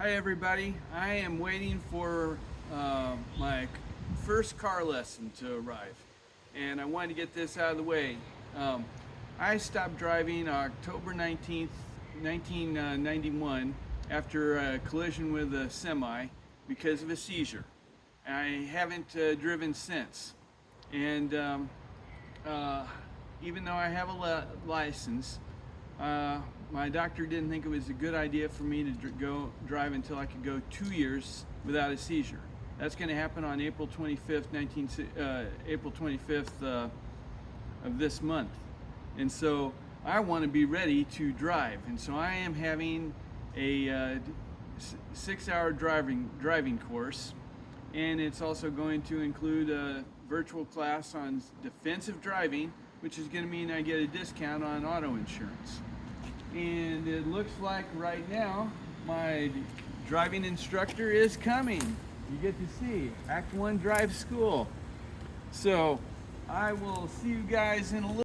Hi everybody, I am waiting for my first car lesson to arrive, and I wanted to get this out of the way. Um, I stopped driving October 19th, 1991 after a collision with a semi because of a seizure. I haven't driven since, and uh, even though I have a license, my doctor didn't think it was a good idea for me to go drive until I could go 2 years without a seizure. That's going to happen on April 25th, April 25th of this month. And so I want to be ready to drive. And so I am having a 6-hour driving course, and it's also going to include a virtual class on defensive driving, which is going to mean I get a discount on auto insurance. And it looks like right now my driving instructor is coming. You get to see Act 1 Drive School. So I will see you guys in a little